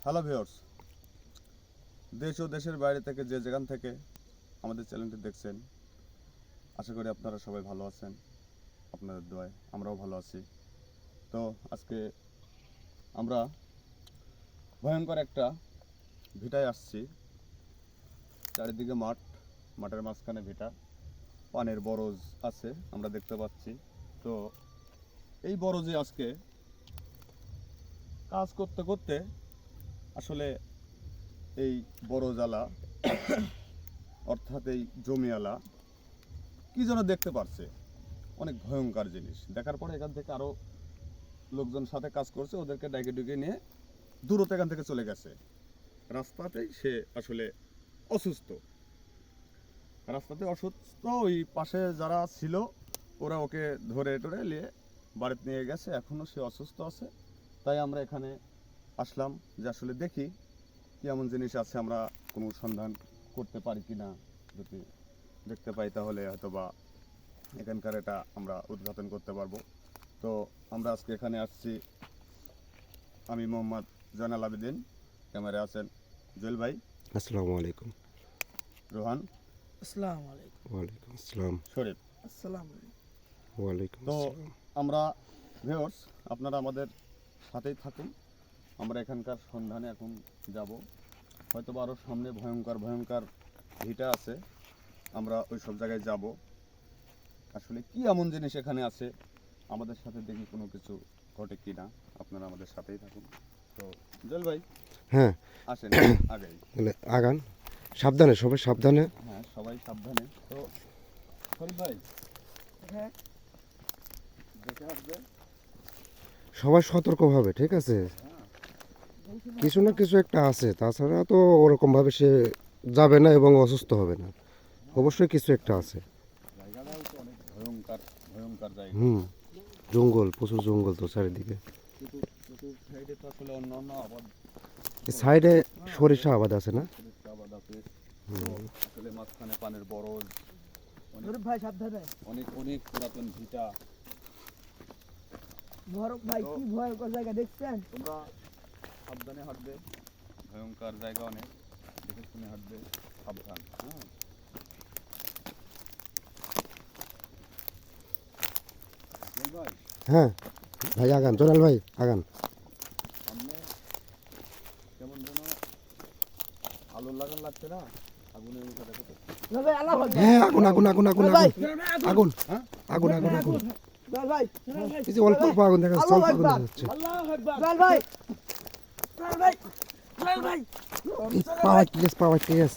Hello viewers, দেশ ও দেশের বাইরে থেকে যে যেখান থেকে আমাদের চ্যানেলটি দেখছেন, আশা করি আপনারা সবাই ভালো আছেন। আপনাদের দোয়ায় আমরাও ভালো আছি। তো আজকে আমরা ভয়ঙ্কর একটা ভিটায় আসছি। চারিদিকে মাঠ, মাঠের মাঝখানে ভিটা, পানের বরজ আছে আমরা দেখতে পাচ্ছি। তো এই বরজে আজকে কাজ করতে করতে আসলে এই বরজালা অর্থাৎ এই জমিওয়ালা কি যেন দেখতে পারছে, অনেক ভয়ঙ্কর জিনিস দেখার পরে এখান থেকে আরো লোকজন সাথে কাজ করছে, ওদেরকে ডাইকে ডুকে নিয়ে দূরত্ব এখান থেকে চলে গেছে। রাস্তাতেই সে আসলে অসুস্থ, রাস্তাতে অসুস্থ। ওই পাশে যারা ছিল ওরা ওকে ধরে টরে নিয়ে বাড়িতে নিয়ে গেছে, এখনো সে অসুস্থ আছে। তাই আমরা এখানে আসলাম যে আসলে দেখি কি এমন জিনিস আছে, আমরা কোনো সন্ধান করতে পারি কি না। যদি দেখতে পাই তাহলে হয়তো বা এখানকার এটা আমরা উদ্ঘাটন করতে পারবো। তো আমরা আজকে এখানে আসছি, আমি মোহাম্মদ জয়নাল আবেদিন, ক্যামেরায় আছেন জুয়েল ভাই, আসসালামু আলাইকুম। রোহান, আসসালামু আলাইকুম। ওয়ালাইকুম আসসালাম। শরীফ। আসসালামু আলাইকুম। ওয়ালাইকুম তো আসসালাম। আমরা ভিউয়ার্স, আপনারা আমাদের সাথেই থাকুন। আমরা এখানকার সন্ধানে এখন যাব, হয়তো আরও সামনে ভয়ঙ্কর ভয়ঙ্কর ভিটা আছে, আমরা ওই সব জায়গায় যাব। আসলে কি এমন জিনিস এখানে আছে, আমাদের সাথে দেখি কোনো কিছু ঘটে কি না। আপনারা আমাদের সাথেই থাকুন। তো জল ভাই, হ্যাঁ, আসেন আগেই। তাহলে আগান, সাবধানে, সবাই সাবধানে। হ্যাঁ, সবাই সাবধানে। তো শরীফ ভাই, হ্যাঁ, দেখে আসবে। সবাই সতর্কভাবে, ঠিক আছে? কিছু না কিছু একটা আছে, তাছাড়া তো ওরকমভাবে সে যাবে না এবং অসুস্থ হবে না। অবশ্যই কিছু একটা আছে। জায়গাটাও তো অনেক ভয়ঙ্কর ভয়ঙ্কর জায়গা। জঙ্গল, প্রচুর জঙ্গল তো চারিদিকে। চতুর সাইডে তো আসলে অন্য অন্য আবাদ, এই সাইডে সরিষা আবাদ আছে না? সরিষা আবাদ আছে। তো আসলে মাঝখানে পানের বরজ, শরীফ ভাই সাবধানে। অনেক অনেক পুরাতন ভিটা। বরফ ভাই তো- কি ভয়ঙ্কর জায়গা দেখছেন? তোমরা সাবধানে হাঁটবে, ভয়ঙ্কর জায়গা অনেক, দেখে শুনে হাঁটবে, সাবধান। হ্যাঁ, জল ভাই, হ্যাঁ ভাই, আগান, জোনাল ভাই আগান। সামনে কেমন যেন আলো লাগান লাগছে না, আগুনের মুখে দেখো তো। জল ভাই আল্লাহু আকবার। হ্যাঁ, আগুন আগুন আগুন আগুন জল ভাই, আগুন আগুন হ্যাঁ, আগুন আগুন আগুন। জল ভাই, জল ভাই, এই যে অল্প অল্প আগুন দেখা যাচ্ছে, আল্লাহু অল্প আগুন আকবার। দেখা যাচ্ছে। আল্লাহু আকবার। জল ভাই, জল ভাই, জল ভাই, পাওয়ার টিকেস, পাওয়ার টিকেস।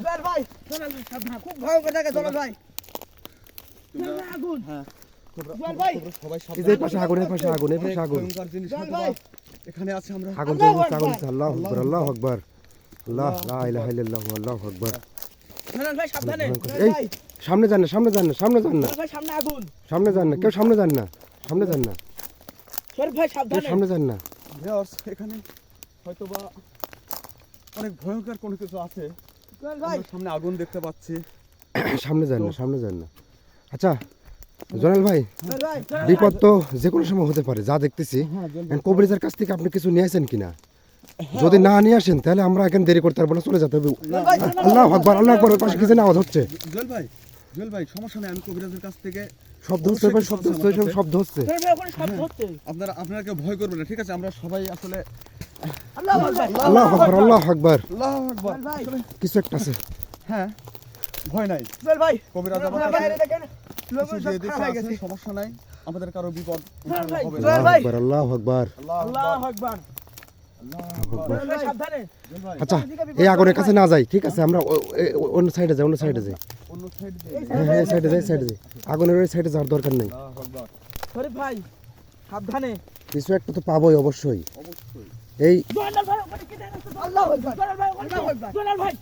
জল ভাই, জল ভাই সাবধান। খুব ভয়ঙ্কর জায়গা জল ভাই। জল ভাই আগুন। হ্যাঁ, জল ভাই, সবাই এই যে এই পাশে আগুন, এই পাশে আগুন, এই পাশে আগুন। ভয়ঙ্কর জিনিস জল হয়তো ভাই। বা এখানে আছে। আমরা আগুন আল্লাহু জ্বলছে, আগুন আকবার। জ্বলছে। আল্লাহু আকবার, আল্লাহু আকবার। আল্লাহ লা ইলাহা ইল্লাল্লাহু, আল্লাহু আকবার। জল ভাই সাবধানে। জল এই ভাই, সামনে যান না, সামনে যান না, সামনে যান না, জল ভাই সামনে আগুন। সামনে যান না, কেউ সামনে যান না, সামনে যান না, শরীফ ভাই কেউ সাবধানে। সামনে যান না। ভিউয়ার্স, এখানে হয়তো বা অনেক ভয়ঙ্কর কোনো কিছু আছে। জল ভাই, আমরা সামনে আগুন দেখতে পাচ্ছি। সামনে যান না, সামনে যান না। আচ্ছা জোনাল ভাই, জল ভাই, বিপদ তো যে কোনো সময় হতে পারে, যা দেখতেছি। কবিরাজের কাছ থেকে আপনি কিছু নিয়ে আসেন কিনা? যদি না নিয়ে আসেন তাহলে আমরা এখানে দেরি করতে পারবো না, চলে যেতে হবে। আল্লাহু আকবার, আল্লাহু আকবার। ওই পাশে কি যেন আওয়াজ হচ্ছে, জুয়েল ভাই সমস্যা নেই, আমি কবিরাজের কাছ থেকে শব্দ হচ্ছে, এবার শব্দ হচ্ছে, ওইসব শব্দ হচ্ছে। জল ভাই ওখানে শব্দ হচ্ছে। আপনারা কেউ ভয় করবেন না, ঠিক আছে? আমরা সবাই আসলে আল্লাহু আকবার। আল্লাহু আকবার, আল্লাহু আকবার। আল্লাহু আকবার। জল ভাই, আসলে কিছু একটা আছে। হ্যাঁ, ভয় নাই। জল ভাই, কবিরাজ আমার আপনারা কাছে বাইরে দেখেন। লোক কিছু সব দিয়ে দিতে খারাপ হয়ে আছে, গেছে। সমস্যা নাই। আমাদের কারো বিপদ জল ভাই, হবে জল না। আল্লাহু ভাই। আকবার, আল্লাহু আকবার। আল্লাহু আল্লাহু আকবার, আকবার। আল্লাহু আকবার। আকবার। জল ভাই সাবধানে। জুয়েল ভাই, আচ্ছা, এই আগুনের কাছে না যাই, ঠিক আছে? আমরা অন্য সাইডে যাই, অন্য সাইডে যাই। অন্য সাইড দিয়ে এই হ্যাঁ হ্যাঁ, সাইডে যাই, সাইডে যাই। আগুনের ওই সাইডে যাওয়ার দরকার নেই। আল্লাহু আকবার। শরীফ ভাই সাবধানে। কিছু একটা তো পাবোই অবশ্যই। অবশ্যই। এই জলাল ভাই ওখানে কি দেখা যাচ্ছে? আল্লাহু আকবার। জলাল ভাই ওখানে। জলাল ভাই।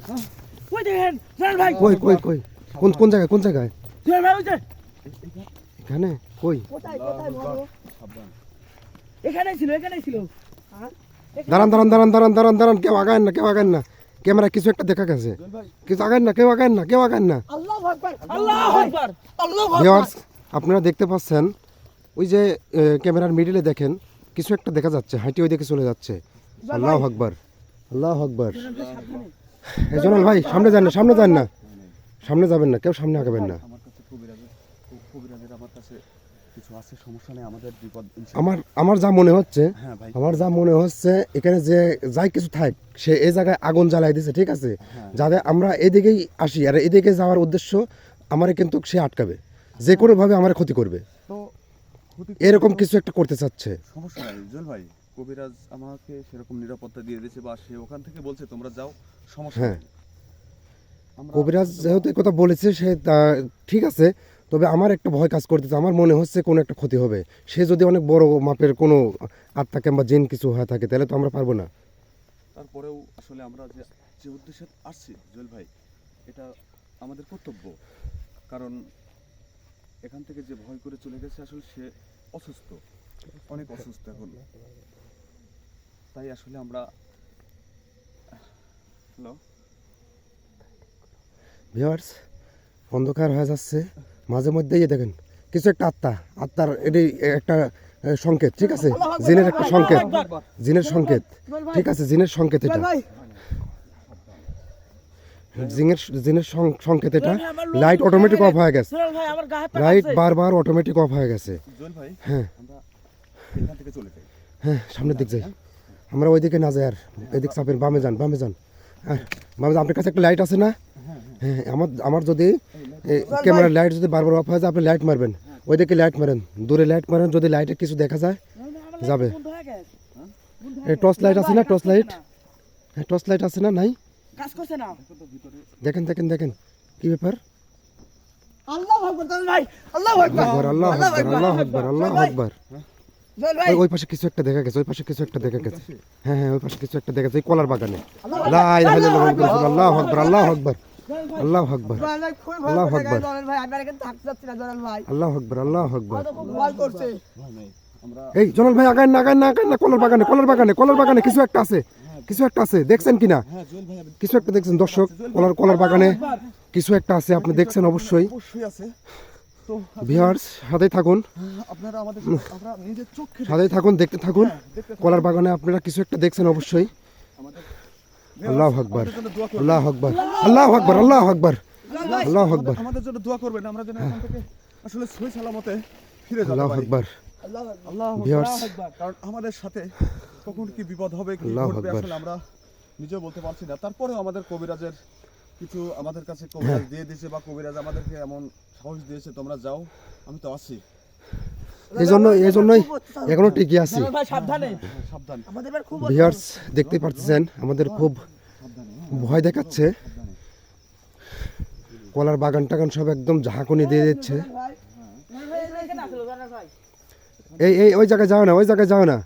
ওই দেখেন জলাল ভাই। কই কই কই, কোন জায়গায়, কোন জায়গায়? জলাল ভাই ওই যে। এখানে কই? কোথায় আল্লাহু কোথায় আকবার। বলো? সাবধান। এখানেই ছিল, এখানেই ছিল। হ্যাঁ? দাঁড়ান দাঁড়ান দাঁড়ান দাঁড়ান দাঁড়ান দাঁড়ান, কেউ আগান না, কেউ আগান না। ক্যামেরা কিছু একটা দেখা গেছে, জুয়েল ভাই, কিছু আগান না, কেউ আগান না, কেউ আগান না। আল্লাহু আকবার। আল্লাহু আকবার। আল্লাহু আকবার। ভিউয়ার্স, আপনারা দেখতে পাচ্ছেন ওই যে ক্যামেরার মিডিলে দেখেন কিছু একটা দেখা যাচ্ছে, হাঁটি ওই দিকে চলে যাচ্ছে। আল্লাহু আকবার। আল্লাহ আকবার। সাবধানে এই জোনাল ভাই সামনে যান না, সামনে যান না, সামনে যাবেন না, কেউ সামনে আগাবেন না। আমার কাছে কবিরাজের আমার কাছে কিছু আছে, সমস্যা নেই, আমাদের বিপদ আমার যা মনে হচ্ছে, হ্যাঁ ভাই, আমার যা মনে হচ্ছে এখানে যে যাই কিছু থাক সে এই জায়গায় আগুন জ্বালাই দিছে, ঠিক আছে? হ্যাঁ। যাতে আমরা এদিকেই আসি আর এদিকে যাওয়ার উদ্দেশ্য আমারে কিন্তু সে আটকাবে, যে কোনোভাবে আমার ক্ষতি করবে, তো ক্ষতি এরকম কিছু একটা করতে চাচ্ছে। সমস্যা নাই জুয়েল ভাই, কবিরাজ আমাকে সেরকম নিরাপত্তা দিয়ে দিয়েছে, বা সে ওখান থেকে বলছে তোমরা যাও, সমস্যা হ্যাঁ। নেই। আমরা কবিরাজ যেহেতু এই কথা বলেছে সে ঠিক আছে, তবে আমার একটা ভয় কাজ করতেছে, আমার মনে হচ্ছে কোনো একটা ক্ষতি হবে। সে যদি অনেক বড় মাপের কোনো আত্মা কিংবা জিন কিছু হয়ে থাকে তাহলে তো আমরা পারবো না। তারপরেও আসলে আমরা যে যে উদ্দেশ্যে আসছি জুয়েল ভাই, এটা আমাদের কর্তব্য, কারণ এখান থেকে যে ভয় করে চলে গেছে আসলে সে অসুস্থ, অনেক অসুস্থ এখন, তাই আসলে আমরা হ্যালো ভিউয়ার্স, অন্ধকার হয়ে যাচ্ছে, মাঝে মধ্যেই দেখেন কিছু একটা আত্মার এটি একটা সংকেত, ঠিক আছে? জিনের একটা সংকেত, জিনের সংকেত, ঠিক আছে? জিনের সংকেত এটা, ভাই জিনের সংকেত এটা। লাইট অটোমেটিক অফ হয়ে গেছে, সোনাল ভাই আমার গায়ে লাইট বারবার অটোমেটিক অফ হয়ে গেছে। জুয়েল ভাই, হ্যাঁ আমরা এখান থেকে চলে যাই। হ্যাঁ, সামনের দিক যাই, আমরা ওইদিকে না যাই, আর এদিক চাপেন, বামে যান, বামে যান। হ্যাঁ বামে যান। আপনার কাছে একটা লাইট আছে না? হ্যাঁ, আমার যদি ক্যামেরার লাইট যদি বারবার অফ হয়ে যায় আপনি লাইট মারবেন, ওইদিকে লাইট মারেন, দূরে লাইট মারেন, যদি লাইটে কিছু দেখা যায় যাবে। এই টর্চ লাইট আছে না? টর্চ লাইট, হ্যাঁ টর্চ লাইট আছে না? নাই? কাজ করছে না দেখেন দেখেন দেখেন, কি ব্যাপার? আল্লাহু আকবার সোনাল ভাই, আল্লাহু আকবার, আকবার, আল্লাহ আকবার, আল্লাহ আকবার, আল্লাহ আকবার। সোনাল ভাই ওই পাশে কিছু একটা দেখা গেছে, ওই পাশে কিছু একটা দেখা গেছে। হ্যাঁ হ্যাঁ, ওই পাশে কিছু একটা দেখা গেছে, এই কলার বাগানে। লা ইলাহা ইল্লাল্লাহ মুহাম্মাদুর রাসূলুল্লাহ, আল্লাহু আকবার, আল্লাহু আকবার, আল্লাহু আকবার, সোনাল ভাই খুব ভয় আল্লাহু করছে আকবার। সোনাল ভাই, আমি এখানে থাকতে যাচ্ছি না সোনাল ভাই, আল্লাহু আকবার, আল্লাহু আকবার। আমার তো খুব ভয় করছে। ভয় নাই, আমরা এই জনাল ভাই আগান না, আগান না, আগান না, কলার বাগানে, কলার বাগানে, কলার বাগানে কিছু একটা আছে, কিছু একটা আছে, দেখছেন কিনা? হ্যাঁ জুয়েল ভাই, কিছু একটা দেখছেন দর্শক, কলার বাগানে কিছু একটা আছে, আপনি দেখছেন অবশ্যই। অবশ্যই আছে। তো ভিউয়ার্স সাথেই থাকুন, আপনারা আমাদের আমরা নিজের চোখে সাথেই থাকুন, দেখতে থাকুন। দেখতে থাকুন। কলার বাগানে আপনারা কিছু একটা দেখছেন অবশ্যই। আমাদের আল্লাহু আকবার, আমাদের জন্য দোয়া করবেন। আল্লাহু আকবার, আল্লাহু আকবার, আল্লাহু আকবার, আল্লাহু আকবার, আমাদের জন্য দোয়া করবেন, আমরা যেন এখান থেকে আসলে সহি সালামতে ফিরে যেতে আল্লাহু পারি। আকবার। আল্লাহু আকবার, আল্লাহ ভিউয়ার্স কারণ আমাদের সাথে কখন কি বিপদ হবে, কি আল্লাহু ঘটবে আকবার। আসলে আমরা নিজেও বলতে পারছি না। তারপরেও আমাদের কবিরাজের কিছু আমাদের কাছে কবিরাজ দিয়ে দিয়েছে, বা কবিরাজ আমাদেরকে এমন সাহস দিয়েছে তোমরা যাও, আমি তো আছি। এই জন্যই এখনো টিকে আছি। সোনাল ভাই সাবধানে, সাবধান, আমাদের এবার খুব ভিউয়ার্স দেখতে পাচ্ছেন আমাদের খুব ভয় দেখাচ্ছে, কলার বাগান টাগান সব একদম ঝাঁকুনি দিয়ে দিচ্ছে। ভাই সোনাল ভাই এখানে আসলো সোনাল ভাই, এই ওই জায়গায় যাও না, ওই জায়গায় যাও না।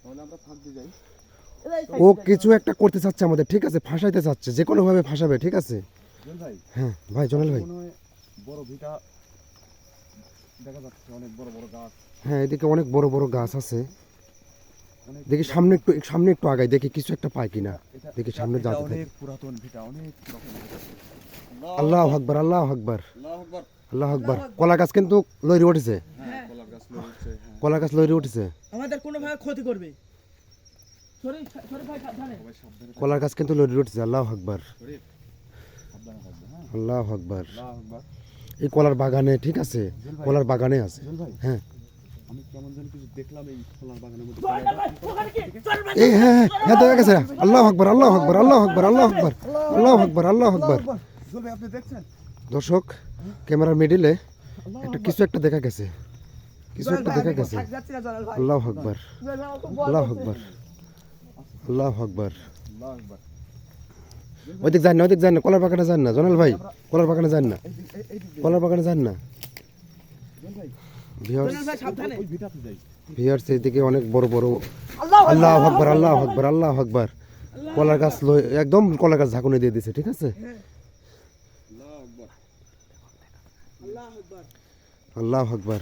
তাহলে আমরা ফাঁক দিয়ে যাই। ও কিছু একটা করতে চাচ্ছে আমাদের, ঠিক আছে? ফাঁসাইতে চাচ্ছে, যে কোনো ভাবে ফাঁসাবে, ঠিক আছে? জুয়েল ভাই, হ্যাঁ ভাই, জনাল ভাই, মনে হয় বড় ভিটা দেখা যাচ্ছে, অনেক বড় বড় গাছ, হ্যাঁ এদিকে অনেক বড় বড় গাছ আছে। অনেক দেখি সামনে একটু আগাই, দেখি কিছু একটা পাই কিনা, দেখি সামনে এটা যাতে থাকি। অনেক পুরাতন ভিটা, অনেক রকম ভিটা। আল্লাহু আকবার, আল্লাহু আকবার, আল্লাহু আকবার। আল্লাহু আকবার। কলা গাছ কিন্তু লইরে উঠেছে, হ্যাঁ, কলার গাছ লয়ে উঠছে, হ্যাঁ। কলা গাছ লইরে উঠেছে, আমাদের কোনো ভাবে ক্ষতি করবে। সরি সরি ভাই সাবধানে, সবাই সাবধানে কলার গাছ কিন্তু লইরে উঠেছে। আল্লাহু আকবার, শরীফ, সাবধানে থাকবে, হ্যাঁ। আল্লাহু আকবার। আল্লাহু আকবার। এই কলার বাগানে, ঠিক আছে? কলার বাগানে আছে, জুয়েল ভাই, হ্যাঁ। আমি কেমন যেন কিছু দেখলাম এই কলার বাগানের মধ্যে। সোনাল ভাই ওখানে কি সোনাল ভাই, এই হ্যাঁ হ্যাঁ হ্যাঁ, দেখা গেছে। আল্লাহু আকবার, আল্লাহু আকবার, আল্লাহু আকবার, আল্লাহু আকবার, আল্লাহু আকবার, আল্লাহু আকবার। জুয়েল ভাই, আপনি দেখছেন? দর্শক ক্যামেরার মিডিলে আল্লাহু একটা কিছু একটা দেখা গেছে, কিছু একটা দেখা গেছে। থাকতে যাচ্ছি না সোনাল ভাই, আল্লাহু আকবার, সোনাল ভাই আমার খুব ভয় আল্লাহু করছে। আকবার, আল্লাহু আকবার। আল্লাহু আকবার। ওইদিক যান না, ওইদিক যান না, কলার বাগানে যান না জনাল ভাই, কলার বাগানে যান না, এই দিক দিয়ে। কলার বাগানে যান না। জুয়েল ভাই, ভিউয়ার্স, সোনাল ভাই সাবধানে, ওই ভিটাতে যাই। ভিউয়ার্স এইদিকে অনেক বড় বড়। আল্লাহু আকবার, আল্লাহু আকবার, আল্লাহু আকবার, আল্লাহু আকবার। কলার গাছ একদম কলার গাছ ঝাঁকুনি দিয়ে দিছে, ঠিক আছে? আল্লাহু আকবার। আল্লাহু আকবার,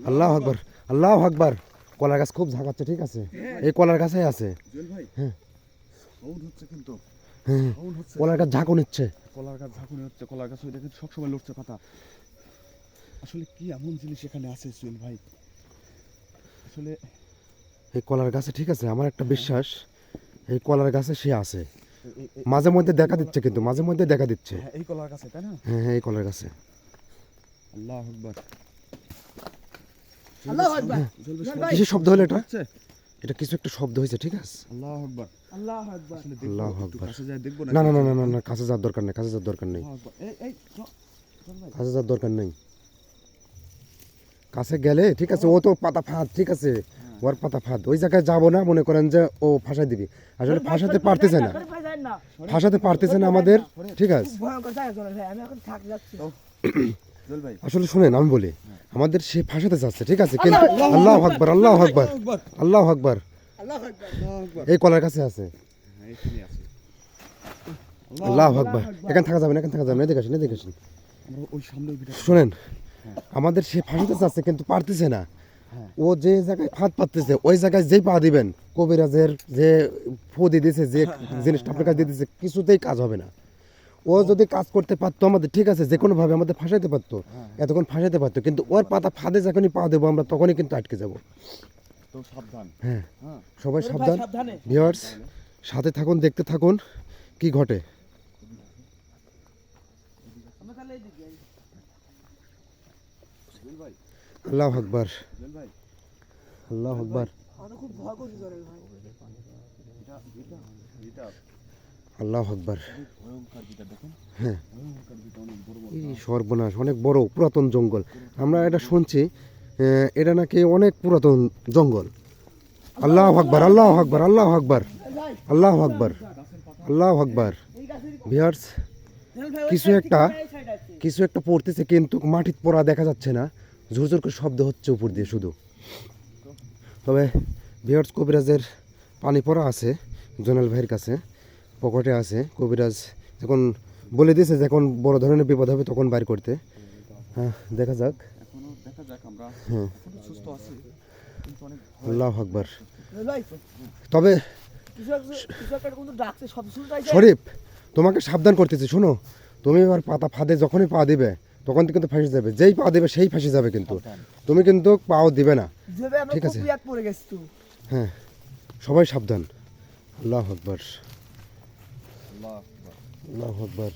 আল্লাহু আকবার, আল্লাহু আকবার, আল্লাহু আকবার। কলার গাছ খুব ঝাঁকাচ্ছে, ঠিক আছে? এই কলার গাছই আছে, জুয়েল ভাই, হ্যাঁ। সাউন্ড হচ্ছে কিন্তু, হ্যাঁ সাউন্ড হচ্ছে। কলার গাছ ঝাঁকুনিচ্ছে। কলার গাছ ঝাঁকুনি হচ্ছে, কলার গাছ ওই দেখেন সবসময় লড়ছে পাতা। আসলে কি এমন জিনিস এখানে আছে জুয়েল ভাই? আসলে এই কলার গাছে, ঠিক আছে? আমার একটা বিশ্বাস এই কলার গাছে সে আছে, মাঝে মধ্যে দেখা দিচ্ছে, কিন্তু মাঝে মধ্যে দেখা দিচ্ছে। হ্যাঁ, এই কলার কাছে তাই না? হ্যাঁ হ্যাঁ, এই কলার গাছে। আল্লাহু আকবার। আল্লাহু আকবার। কিসের শব্দ হলো এটা? হচ্ছে এটা কিছু একটা শব্দ হয়েছে, ঠিক আছে। আল্লাহু আকবার। আল্লাহু আকবার। আসলে দেখবো, আল্লাহু একটু আকবার। কাছে যাই দেখবো না না না না না না, কাছে যাওয়ার দরকার নেই, কাছে যাওয়ার দরকার নেই, আল্লাহু আকবার। এই কাছে যাওয়ার দরকার নেই। কাছে গেলে ঠিক আছে, ও তো পাতা ফাঁদ, ঠিক আছে, ওর পাতা ফাঁদ। ওই জায়গায় যাবো না, মনে করেন যে ও ফাঁসাই দিবি, আসলে ফাঁসাতে পারতেছে না, ফাঁসাতে পারতেছে না আমাদের, ঠিক আছে। ভয়ঙ্কর জায়গা চলে ভাই, আমি এখন থাক যাচ্ছি। জল ভাই আসলে শুনেন, আমি বলি, আমাদের সে ফাঁসাতে চাচ্ছে, ঠিক আছে, কিন্তু আল্লাহু আকবার, আল্লাহু আকবার, আল্লাহু আকবার। আল্লাহু আকবার। আল্লাহু আকবার। এই কলার কাছে আছে, হ্যাঁ, এখানে আছে। আল্লাহু আকবার। এখানে থাকা যাবে না, এখানে থাকা যাবে না, এদিকে আসেন, এদিকে আসেন। আমরা ওই সামনে ওই ভিটা শুনেন, আমাদের সে ফাঁসাতে চাচ্ছে কিন্তু পারতেছে না। ও যে জায়গায় ফাঁদ পাততেছে, ওই জায়গায় যেই পা দিবেন, কবিরাজের যে ফু দিয়ে দিয়েছে, যে জিনিসটা আপনার কাছে দিয়ে দিয়েছে, কিছুতেই কাজ হবে না। ও যদি কাজ করতে পারতো আমাদের, ঠিক আছে, যে কোনোভাবে আমাদের ফাঁসাইতে পারতো, এতক্ষণ ফাঁসাইতে পারতো, কিন্তু ওর পাতা ফাঁদে যখনই পা দেবো আমরা, তখনই কিন্তু আটকে যাব। তো সাবধান। হ্যাঁ, হ্যাঁ, সবাই ভাই সাবধান। সাবধানে। ভিউয়ার্স, সাথে থাকুন, দেখতে থাকুন কি ঘটে। আমরা তাহলে এইদিকে যাই। জল ভাই, আল্লাহু আকবার, জল ভাই। আল্লাহু আকবার, আমার খুব ভয় করছে জলের ভাই। এটা আল্লাহু আকবার। ভয়ঙ্কর ভিটা দেখেন। হ্যাঁ, ভয়ঙ্কর ভিটা অনেক বড় বড়। এই সর্বনাশ, অনেক বড় পুরাতন জঙ্গল। আমরা এটা শুনছি, এটা নাকি অনেক পুরাতন জঙ্গল। আল্লাহু আকবার, আল্লাহু আকবার, আল্লাহু আকবার, ভাই আল্লাহু আকবার, আল্লাহু আকবার। এই গাছের ভিউয়ার্স, জল ভাই, ওই কিছু side একটা থেকে এই side আছে। কিছু একটা পড়তেছে, কিন্তু মাটির পড়া দেখা যাচ্ছে না, ঝুরঝুর করে শব্দ হচ্ছে উপর দিয়ে শুধু। তবে ভিউয়ার্স, কবিরাজের পানি পড়া আছে জোনাল ভাইয়ের কাছে, পকেটে আছে। কবিরাজ যখন বলে দিয়েছে যখন বড় ধরনের বিপদ হবে তখন বাইর করতে। হ্যাঁ, দেখা যাক। এখনো দেখা যাক, আমরা হ্যাঁ, এখনো সুস্থ আছি, কিন্তু অনেক আল্লাহু আকবার। জল ভাই তবে কিছু একটা কিন্তু ডাকছে, শব্দ শুনতে পাইছে। শরীফ, তোমাকে সাবধান করতেছি, শোনো, তুমি এবার পাতা ফাঁদে যখনই পা দিবে তখন কিন্তু ফাঁসে যাবে, যেই পা দেবে সেই ফাঁসে যাবে, কিন্তু তুমি কিন্তু পাও দিবে না। যেভাবে আমরা ঠিক খুব আছে। বিয়াত পড়ে গেছি তো। হ্যাঁ, সবাই সাবধান। আল্লাহু আকবার, আল্লাহু আকবার। আল্লাহু আকবার,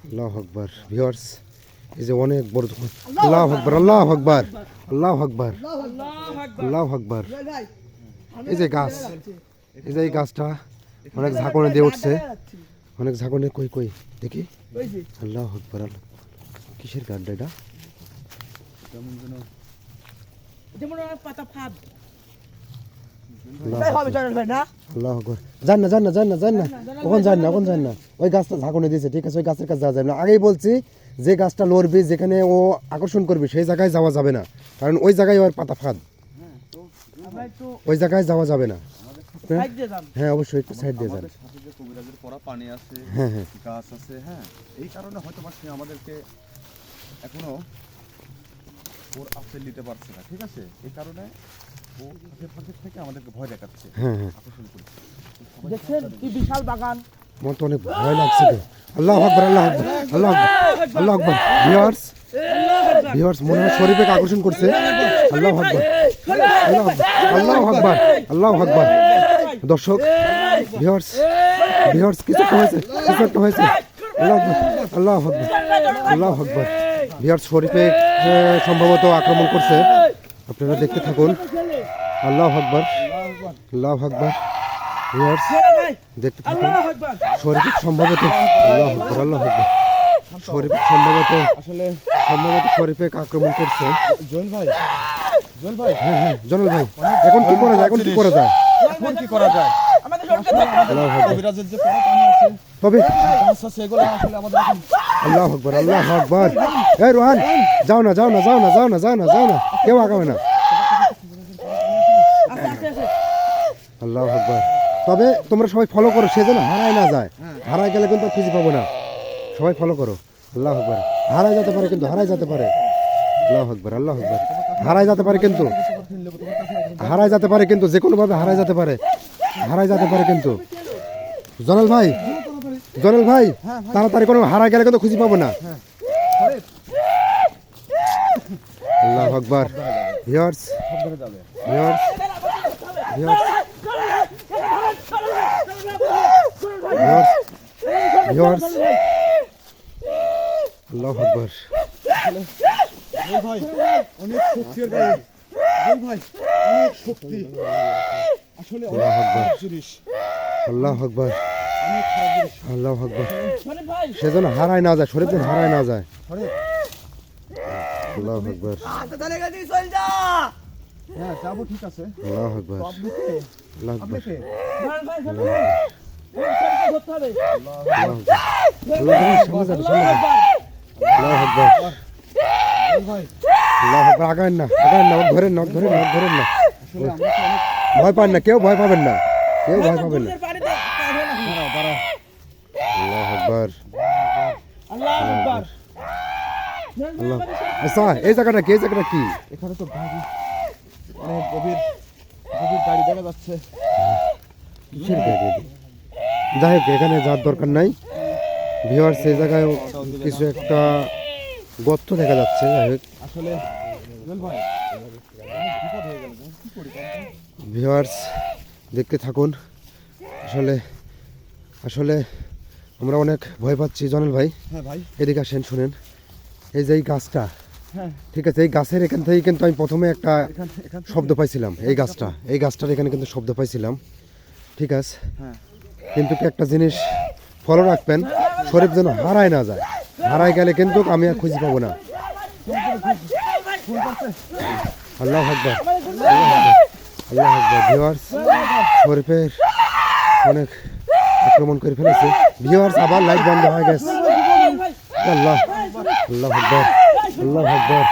আল্লাহু আকবার। ভিউয়ার্স, এই যে অনেক বড় দোকান। আল্লাহু আকবার, আল্লাহু আকবার, আল্লাহু আকবার, আল্লাহু আকবার। আল্লাহু আকবার। জল ভাই এই যে গাছ, এই যে এই গাছটা অনেক ঝাঁকুনি দিয়ে উঠছে, দেখা যাচ্ছে। অনেক ঝাঁকুনি। কই কই দেখি। ওই যে আল্লাহু আকবার, আল্লাহ। কিসের গাছ এটা? কেমন যেন এটা মনে হয় পাতা ফাঁদ। আল্লাহু তাই হবে আকবার, জল ভাই না? আল্লাহু আকবার। যান না, যান না, যান না, যান না, ওখানে যান না, ওখানে যান না। ওই গাছটা ঝাঁকুনি দিয়েছে, ঠিক আছে, ওই গাছের কাছে যাওয়া যাবে না। আগেই বলছি, যে গাছটা লড়বি, যেখানে ও আকর্ষণ করবি, সেই জায়গায় যাওয়া যাবে না, কারণ ওই জায়গায় ওর পাতা ফাঁদ, আমরা একটু ওই জায়গায় যাওয়া যাবে না। সাইড দিয়ে যান। হ্যাঁ, অবশ্যই একটু সাইড দিয়ে যান। আমাদের সাথে যে কবিরাজের পড়া পানি আছে, হ্যাঁ হ্যাঁ, গাছ আছে, হ্যাঁ, এই কারণে হয়তো বা সে আমাদেরকে এখনো ওর আশ্রয় নিতে পারছে না, ঠিক আছে, এই কারণে ও ফাঁকে ফাঁকে থেকে আমাদেরকে ভয় দেখাচ্ছে, হ্যাঁ হ্যাঁ। আকর্ষণ করছে। দেখছেন কি বিশাল বাগান। আমার তো অনেক ভয় লাগছে তো। আল্লাহু আকবার, আল্লাহু আকবার, আল্লাহু আকবার, আল্লাহু আকবার। ভিউয়ার্স, ভিউয়ার্স, মনে হয় শরীফকে আকর্ষণ করছে। আল্লাহু আকবার, আল্লাহু আকবার, আল্লাহু আকবার, আল্লাহু আকবার। দর্শক, ভিউয়ার্স, ভিউয়ার্স, কিছু একটা হয়েছে, কিছু একটা হয়েছে। আল্লাহু আকবার, আল্লাহু আকবার, আল্লাহু আকবার। ভিউয়ার্স, শরীফে সম্ভবত আক্রমণ করছে, আপনারা দেখতে থাকুন। আল্লাহু আকবার, আল্লাহু আকবার। ভিউয়ার্স, দেখতে থাকুন। শরীফ সম্ভবত, আল্লাহু আকবার, আল্লাহু আকবার। শরীফ সম্ভবত শরীফে আক্রমণ করছে। জল ভাই, জল ভাই, হ্যাঁ হ্যাঁ, জনাল ভাই, এখন কি করা যায়, এখন কি করা যায়? এখন কি করা যায়? আমাদের সরকার থেকে আল্লাহু আকবার। কবিরাজের যে পড়া পানি আছে, তবে গাছ আছে, এগুলো আসলে আমাদের এখন আল্লাহু আকবার, আল্লাহু আকবার। এই রোহান, যাও না, যাও না, যাও না, যাও না, যাও না, যাও না, কেউ আগাবে না। আস্তে আস্তে আস্তে। আল্লাহু আকবার। তবে তোমরা সবাই ফলো করো, সে যেন হারায় না যায়। হারায় গেলে কিন্তু খুঁজে পাবো না। সবাই ফলো করো। আল্লাহু আকবার। হারায় যেতে পারে, কিন্তু হারায় যেতে পারে। আল্লাহু আকবার, আল্লাহু আকবার। হারায় যেতে পারে কিন্তু, হারায় যেতে পারে কিন্তু, যে কোনো ভাবে হারায় যেতে পারে, হারায় যেতে পারে কিন্তু। জনাল ভাই, জনাল ভাই, তাড়াতাড়ি কোনো হারায় গেলে কিন্তু খুঁজে পাবো না। আল্লাহু আকবার। ভিউয়ার্স, সব ধরে যাবে। ভিউয়ার্স, ভিউয়ার্স, ভিউয়ার্স আল্লাহু আকবার জুয়েল ভাই অনেক শক্তি এর গায়ে জুয়েল ভাই অনেক শক্তি আসলে অনেক আল্লাহু আকবার। খারাপ জিনিস আল্লাহু আকবার অনেক খারাপ জিনিস আল্লাহু আকবার শরীফ ভাই সেজন্য হারায় না যায় শরীফ যেন হারায় না যায় আরে আল্লাহু আকবার হ্যাঁ যাবো ঠিক আছে আল্লাহু আকবার তো আপনি কে? আল্লাহু আপনি আকবার কে? শরীফ ভাই শরীফ ভাই শরীফকে ধরতে হবে আল্লাহু আকবার আল্লাহু আকবার সামনে যান সামনে যান আল্লাহু আকবার জুয়েল ভাই আল্লাহু আকবার আগান না ধরেন না আসলে আমরা তো অনেক ভয় পান না কেউ ভয় পাবেন না কেউ ভয় পাবেন না দুধের পানিতে পা ধোয় না। দাঁড়াও আল্লাহু আকবার আল্লাহু আকবার আল্লাহ আচ্ছা এই জায়গাটা কি এখানে তো গাড়ি অনেক গভীর গভীর গাড়ি দেখা যাচ্ছে কিসের গাড়ি এটা? যাই হোক এখানে যাওয়ার দরকার নাই ভিউয়ার্স এই জায়গায় কিছু একটা গর্ত দেখা যাচ্ছে যাই হোক আসলে জুয়েল ভাই অনেক বিপদ হয়ে গেল কি করি ভিউয়ার্স দেখতে থাকুন আসলে আসলে আমরা অনেক ভয় পাচ্ছি জনেল ভাই হ্যাঁ ভাই এদিকে আসেন শুনেন এই যে এই গাছটা হ্যাঁ ঠিক আছে এই গাছের এখান থেকে কিন্তু আমি প্রথমে একটা এখান এখান শব্দ পাইছিলাম এই গাছটার এখানে কিন্তু শব্দ পাইছিলাম ঠিক আছে হ্যাঁ কিন্তু কি একটা জিনিস ফলো রাখবেন শরীফ যেন হারায় না যায় হারায় গেলে কিন্তু আমি আর খুঁজে পাবো না আল্লাহ আকবার আল্লাহ আকবার ভিউয়ার্স শরীফের অনেক আক্রমণ করে ফেলেছে ভিউয়ার্স আবার লাইট বন্ধ হয়ে গেছে আল্লাহ আল্লাহ আকবার আল্লাহ আকবার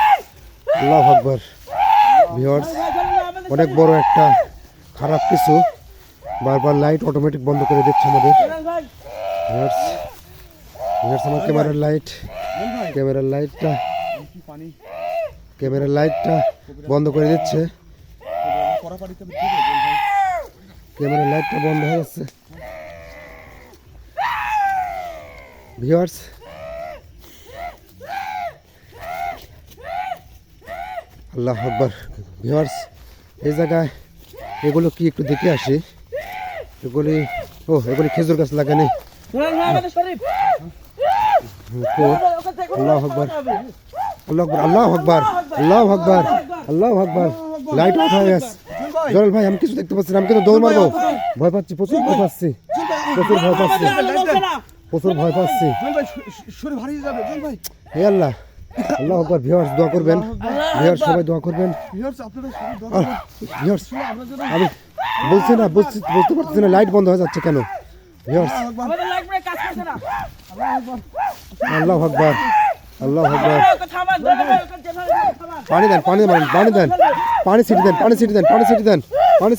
আল্লাহ আকবার ভিউয়ার্স অনেক বড় একটা খারাপ কিছু বারবার লাইট অটোমেটিক বন্ধ করে দিচ্ছে আমাদের ভাই ভিউয়ার্স ভিউয়ার্স আমার ক্যামেরার লাইটটা কি পানি ক্যামেরার লাইটটা বন্ধ করে দিচ্ছে কড়া পানিতে আমি কি করব জুয়েল ভাই ক্যামেরার লাইটটা বন্ধ হয়ে যাচ্ছে ভিউয়ার্স আল্লাহ আকবার ভিউয়ার্স এই জায়গায় এগুলো কি একটু দেখে আসি এগুলি খেজুর গাছ লাগানি শরীফ ভাই আমাদের শরীফ তো আল্লাহ আকবার আল্লাহ আকবার আল্লাহ আকবার আল্লাহ আকবার লাইট অফ হয়ে গেছে জল ভাই আমি কিছু দেখতে পাচ্ছি না আমি কিন্তু দৌড় মারবো ভয় পাচ্ছি প্রচুর ভয় পাচ্ছি জুয়েল ভাই শরীর হারিয়ে যাবে জুয়েল ভাই হে আল্লাহ আল্লাহ আকবার ভিউয়ার্স দোয়া করবেন ভিউয়ার্স সবাই দোয়া করবেন ভিউয়ার্স আপনারা শরীর দরকার ভিউয়ার্স আমি বলছি না বলতে পারছি না লাইট বন্ধ হয়ে যাচ্ছে কেন ভিউয়ার্স আমাদের লাইট ব্রেক কাজ করছে না আল্লাহ আকবার আল্লাহ আকবার ওকে থামান জরুরি ভাই ওকে যেভাবে থামান পানি দেন পানি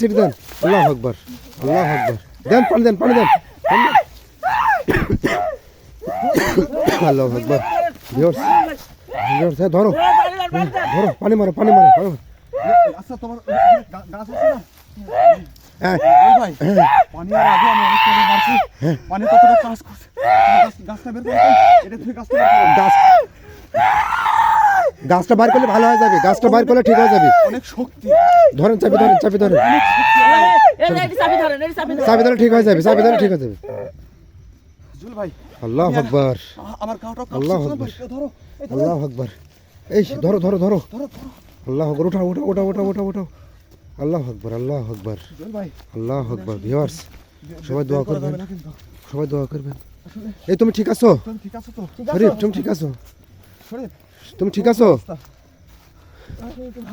ছিটি দেন আল্লাহ আকবার দেন পানি দেন আল্লাহ আকবার ভিউয়ার্স ধরো পানি মারো আচ্ছা তোমার গাছ আছে না হ্যাঁ জুয়েল ভাই পানি আর আগে আমি অনেক পানি মারছি পানি কতটা কাজ করছে গাছটা বের করো এটা থেকে গাছটা বের করো গাছটা বার করলে ভালো হয়ে যাবে গাছটা বার করলে ঠিক হয়ে যাবে অনেক শক্তি ধরেন চাবি ধরেন এই চাবি ধরেন চাবি ধরে ঠিক হয়ে যাবে জুয়েল ভাই আল্লাহ আকবার আমার গাওটা আল্লাহ কাঁপছে আকবার। জুয়েল ভাই ধরো আল্লাহ আকবার এই ধরো ধরো আল্লাহ আকবার ওঠাও আল্লাহ আকবার জুয়েল ভাই আল্লাহ আকবার ভিউয়ার্স সবাই দোয়া বের করা করবেন যাবে না কিন্তু। আসলে এই তুমি ঠিক আছো তুমি ঠিক আছো তো শরীফ তুমি ঠিক আছো শরীর তুমি ঠিক আছো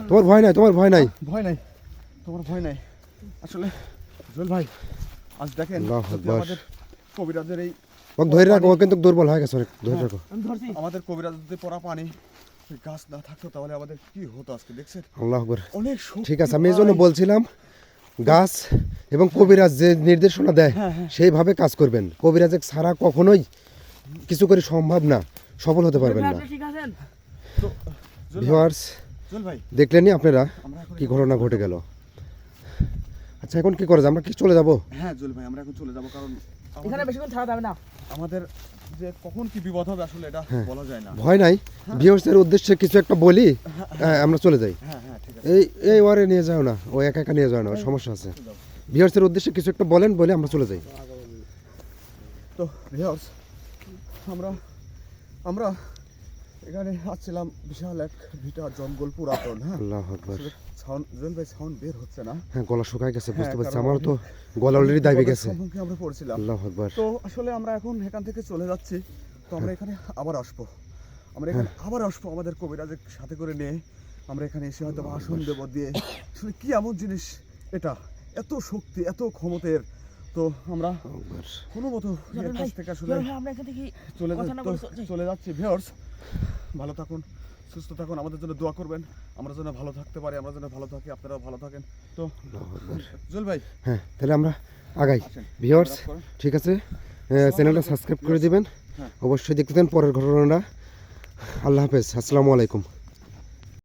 তোমার ভয় নাই ভয় নাই তোমার ভয় নাই আসলে জুয়েল ভাই আজ দেখেন আল্লাহু যদি আকবার। আমাদের কবিরাজের এই ওকে ধরে রাখো ও কিন্তু দুর্বল হয়ে গেছে অনেক ধরে রাখো আমি ধরছি আমাদের কবিরাজ যদি পড়া পানি ওই গাছ না থাকতো তাহলে আমাদের কি হতো আজকে দেখছেন আল্লাহ আকবার অনেক শক্তি ঠিক আছে আমি এই জন্য ভাই। বলছিলাম গাছ এবং কবিরাজ যে নির্দেশনা দেয় সেইভাবে কাজ করবেন কবিরাজ ছাড়া কখনোই কিছু করে সম্ভব না সফল হতে পারবেন না আপনি ঠিক আছেন তো জুয়েল ভাই, ভিউয়ার্স জুয়েল ভাই দেখলেনই আপনারা আমরা এখন কি ঘটনা ঘটে গেল আচ্ছা এখন কি করে আমরা কি চলে যাব হ্যাঁ জুয়েল ভাই আমরা এখন চলে যাব কারণ এখানে বেশিক্ষণ থাকা যাবে না আমাদের যে কখন কি বিপদ হবে আসলে এটা বলা যায় না ভয় নাই ভিউয়ার্সের উদ্দেশ্যে কিছু একটা বলি আমরা চলে যাই হ্যাঁ ঠিক আছে এই ওয়ারে নিয়ে যাও না ও একা নিয়ে যাও না ওর সমস্যা আছে ভিউয়ার্সের উদ্দেশ্যে কিছু একটা বলে আমরা চলে যাই তো ভিউয়ার্স আমরা এখানে আসছিলাম, বিশাল এক ভিটা জঙ্গল পুরাতন। হ্যাঁ, আল্লাহ আকবার। জুয়েল ভাই সাউন্ড বের হচ্ছে না। হ্যাঁ, গলা শুকায় গেছে, বুঝতে হ্যাঁ, পারছি। কারণ আমারও তো গলা অলরেডি দাবি গেছে। সম্মুখে আমরা পড়ছিলাম। আল্লাহ আকবার। তো আসলে আমরা এখন এখান থেকে চলে যাচ্ছি। তো আমরা এখানে আবার আসবো, আমাদের কবিরাজের সাথে করে নিয়ে আমরা এখানে এসে হয়তো ভাষণ দেব দিয়ে। আসলে কি এমন জিনিস এটা, এত শক্তি, এত ক্ষমতার। তো আমরা আকবার। কোনো মতো এর জোনাল কাছ ভাই, থেকে আসলে জোনাল ভাই, আমরা এখান থেকে কথা না বলে যাই। চলে যাচ্ছি। ভিউয়ার্স, ভালো থাকুন, সুস্থ থাকুন, আমাদের জন্য দোয়া করবেন, আমরা যেন ভালো থাকতে পারি, আমরা যেন ভালো থাকি, আপনারাও ভালো থাকেন। তো জুয়েল ভাই, হ্যাঁ, তাহলে আমরা আগাই। আসেন। ভিউয়ার্স, রাত করেন। ঠিক আছে, চ্যানেলটা সাবস্ক্রাইব করে দিবেন। হ্যাঁ। অবশ্যই দেখতে দেন পরের ঘটনাটা। আল্লাহ হাফেজ, আসসালামু আলাইকুম।